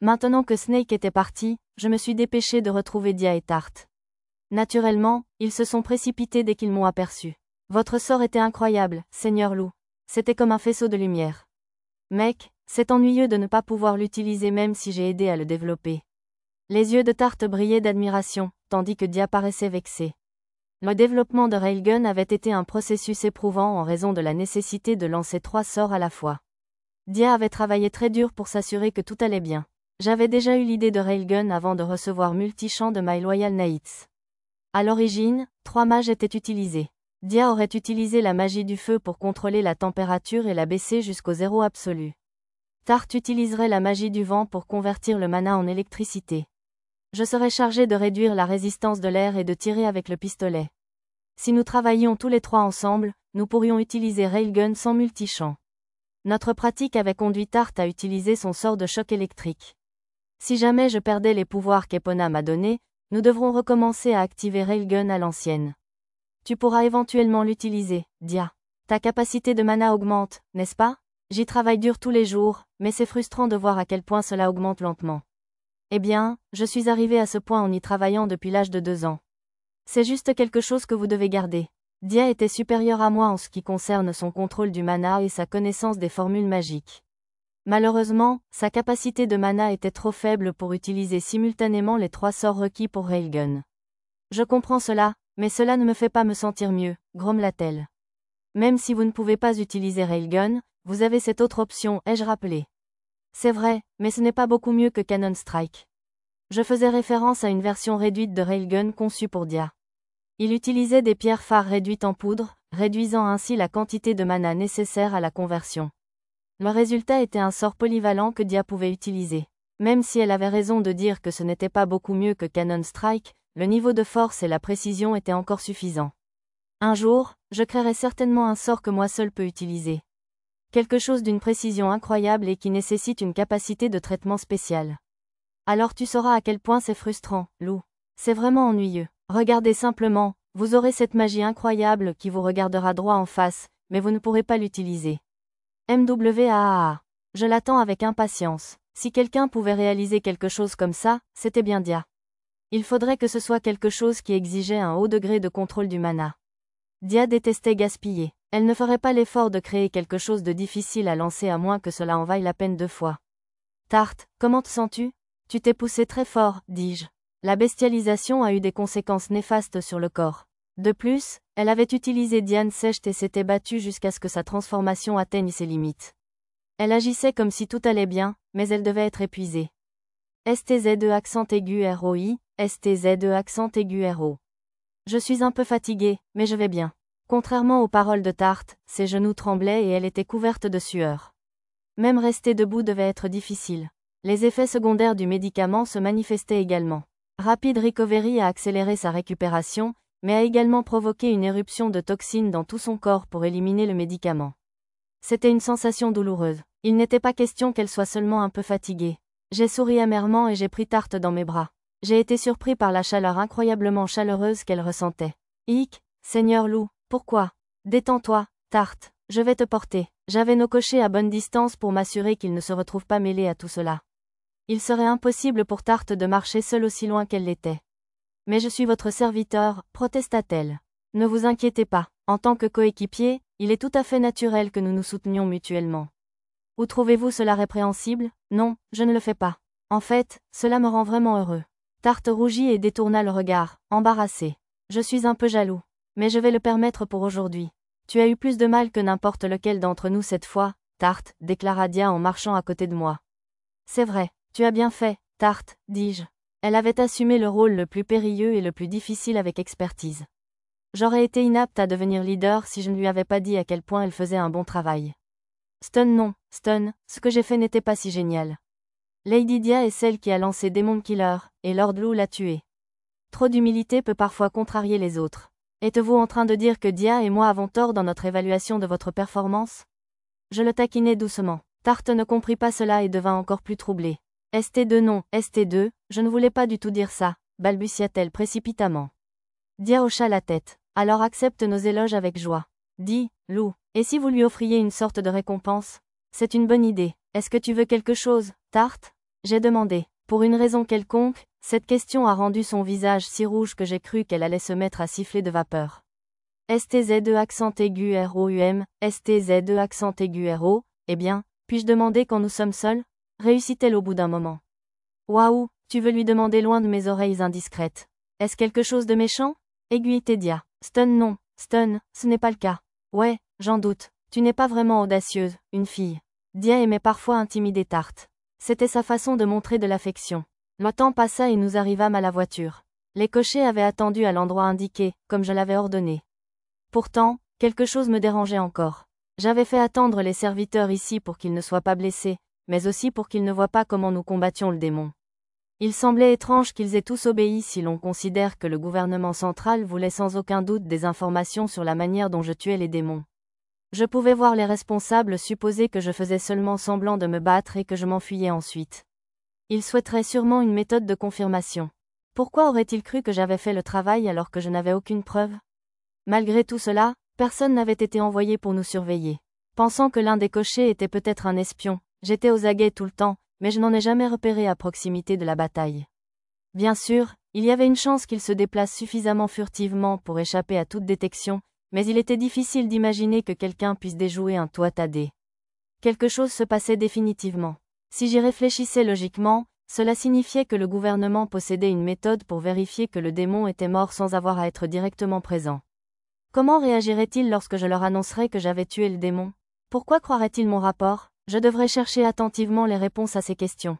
Maintenant que Snake était parti, je me suis dépêché de retrouver Dia et Tarte. Naturellement, ils se sont précipités dès qu'ils m'ont aperçu. Votre sort était incroyable, Seigneur Loup. C'était comme un faisceau de lumière. Mec, c'est ennuyeux de ne pas pouvoir l'utiliser même si j'ai aidé à le développer. Les yeux de Tarte brillaient d'admiration, tandis que Dia paraissait vexé. Le développement de Railgun avait été un processus éprouvant en raison de la nécessité de lancer 3 sorts à la fois. Dia avait travaillé très dur pour s'assurer que tout allait bien. J'avais déjà eu l'idée de Railgun avant de recevoir Multichamp de My Loyal Knights. À l'origine, 3 mages étaient utilisés. Dia aurait utilisé la magie du feu pour contrôler la température et la baisser jusqu'au zéro absolu. Tarte utiliserait la magie du vent pour convertir le mana en électricité. Je serais chargé de réduire la résistance de l'air et de tirer avec le pistolet. Si nous travaillions tous les 3 ensemble, nous pourrions utiliser Railgun sans multichamp. Notre pratique avait conduit Tarte à utiliser son sort de choc électrique. Si jamais je perdais les pouvoirs qu'Epona m'a donnés, nous devrons recommencer à activer Railgun à l'ancienne. Tu pourras éventuellement l'utiliser, Dia. Ta capacité de mana augmente, n'est-ce pas? J'y travaille dur tous les jours, mais c'est frustrant de voir à quel point cela augmente lentement. Eh bien, je suis arrivé à ce point en y travaillant depuis l'âge de 2 ans. C'est juste quelque chose que vous devez garder. Dia était supérieur à moi en ce qui concerne son contrôle du mana et sa connaissance des formules magiques. Malheureusement, sa capacité de mana était trop faible pour utiliser simultanément les 3 sorts requis pour Railgun. Je comprends cela, mais cela ne me fait pas me sentir mieux, grommela-t-elle. Même si vous ne pouvez pas utiliser Railgun, vous avez cette autre option, ai-je rappelé. C'est vrai, mais ce n'est pas beaucoup mieux que Cannon Strike. Je faisais référence à une version réduite de Railgun conçue pour Dia. Il utilisait des pierres phares réduites en poudre, réduisant ainsi la quantité de mana nécessaire à la conversion. Le résultat était un sort polyvalent que Dia pouvait utiliser. Même si elle avait raison de dire que ce n'était pas beaucoup mieux que Cannon Strike, le niveau de force et la précision étaient encore suffisants. Un jour, je créerai certainement un sort que moi seul peux utiliser. Quelque chose d'une précision incroyable et qui nécessite une capacité de traitement spéciale. Alors tu sauras à quel point c'est frustrant, Lou. C'est vraiment ennuyeux. Regardez simplement, vous aurez cette magie incroyable qui vous regardera droit en face, mais vous ne pourrez pas l'utiliser. MWAAA. Je l'attends avec impatience. Si quelqu'un pouvait réaliser quelque chose comme ça, c'était bien Dia. Il faudrait que ce soit quelque chose qui exigeait un haut degré de contrôle du mana. Dia détestait gaspiller. Elle ne ferait pas l'effort de créer quelque chose de difficile à lancer à moins que cela en vaille la peine 2 fois. Tarte, comment te sens-tu? Tu t'es poussé très fort, dis-je. La bestialisation a eu des conséquences néfastes sur le corps. De plus, elle avait utilisé Diane Secht et s'était battue jusqu'à ce que sa transformation atteigne ses limites. Elle agissait comme si tout allait bien, mais elle devait être épuisée. STZE accent aigu ROI, STZE accent aigu RO. Je suis un peu fatiguée, mais je vais bien. Contrairement aux paroles de Tarte, ses genoux tremblaient et elle était couverte de sueur. Même rester debout devait être difficile. Les effets secondaires du médicament se manifestaient également. Rapid Recovery a accéléré sa récupération, mais a également provoqué une éruption de toxines dans tout son corps pour éliminer le médicament. C'était une sensation douloureuse. Il n'était pas question qu'elle soit seulement un peu fatiguée. J'ai souri amèrement et j'ai pris Tarte dans mes bras. J'ai été surpris par la chaleur incroyablement chaleureuse qu'elle ressentait. Hic, Seigneur Loup, pourquoi? Détends-toi, Tarte, je vais te porter. J'avais nos cochers à bonne distance pour m'assurer qu'ils ne se retrouvent pas mêlés à tout cela. Il serait impossible pour Tarte de marcher seule aussi loin qu'elle l'était. Mais je suis votre serviteur, protesta-t-elle. Ne vous inquiétez pas, en tant que coéquipier, il est tout à fait naturel que nous nous soutenions mutuellement. Où trouvez-vous cela répréhensible? Non, je ne le fais pas. En fait, cela me rend vraiment heureux. Tarte rougit et détourna le regard, embarrassée. Je suis un peu jaloux. Mais je vais le permettre pour aujourd'hui. Tu as eu plus de mal que n'importe lequel d'entre nous cette fois, Tarte, déclara Dia en marchant à côté de moi. C'est vrai, tu as bien fait, Tarte, dis-je. Elle avait assumé le rôle le plus périlleux et le plus difficile avec expertise. J'aurais été inapte à devenir leader si je ne lui avais pas dit à quel point elle faisait un bon travail. Stun non, Stun, ce que j'ai fait n'était pas si génial. Lady Dia est celle qui a lancé Demon Killer, et Lord Lou l'a tué. Trop d'humilité peut parfois contrarier les autres. Êtes-vous en train de dire que Dia et moi avons tort dans notre évaluation de votre performance? Je le taquinai doucement. Tarte ne comprit pas cela et devint encore plus troublée. ST2 non, ST2, je ne voulais pas du tout dire ça, balbutia-t-elle précipitamment. Dia hocha la tête. Alors accepte nos éloges avec joie. Dis, Lou, et si vous lui offriez une sorte de récompense? C'est une bonne idée. Est-ce que tu veux quelque chose, Tarte? J'ai demandé. Pour une raison quelconque, cette question a rendu son visage si rouge que j'ai cru qu'elle allait se mettre à siffler de vapeur. STZ2 accent aigu ROUM, STZ2 accent aigu RO, eh bien, puis-je demander quand nous sommes seuls? Réussit-elle au bout d'un moment. Waouh, tu veux lui demander loin de mes oreilles indiscrètes. Est-ce quelque chose de méchant? Aiguillité Dia. Stun non, Stun, ce n'est pas le cas. Ouais, j'en doute. Tu n'es pas vraiment audacieuse, une fille. Dia aimait parfois intimider Tarte. C'était sa façon de montrer de l'affection. Le temps passa et nous arrivâmes à la voiture. Les cochers avaient attendu à l'endroit indiqué, comme je l'avais ordonné. Pourtant, quelque chose me dérangeait encore. J'avais fait attendre les serviteurs ici pour qu'ils ne soient pas blessés, mais aussi pour qu'ils ne voient pas comment nous combattions le démon. Il semblait étrange qu'ils aient tous obéi si l'on considère que le gouvernement central voulait sans aucun doute des informations sur la manière dont je tuais les démons. Je pouvais voir les responsables supposer que je faisais seulement semblant de me battre et que je m'enfuyais ensuite. Ils souhaiteraient sûrement une méthode de confirmation. Pourquoi auraient-ils cru que j'avais fait le travail alors que je n'avais aucune preuve? Malgré tout cela, personne n'avait été envoyé pour nous surveiller. Pensant que l'un des cochers était peut-être un espion, j'étais aux aguets tout le temps, mais je n'en ai jamais repéré à proximité de la bataille. Bien sûr, il y avait une chance qu'il se déplace suffisamment furtivement pour échapper à toute détection, mais il était difficile d'imaginer que quelqu'un puisse déjouer un toit à dés. Quelque chose se passait définitivement. Si j'y réfléchissais logiquement, cela signifiait que le gouvernement possédait une méthode pour vérifier que le démon était mort sans avoir à être directement présent. Comment réagiraient-ils lorsque je leur annoncerais que j'avais tué le démon? Pourquoi croiraient-ils mon rapport? Je devrais chercher attentivement les réponses à ces questions.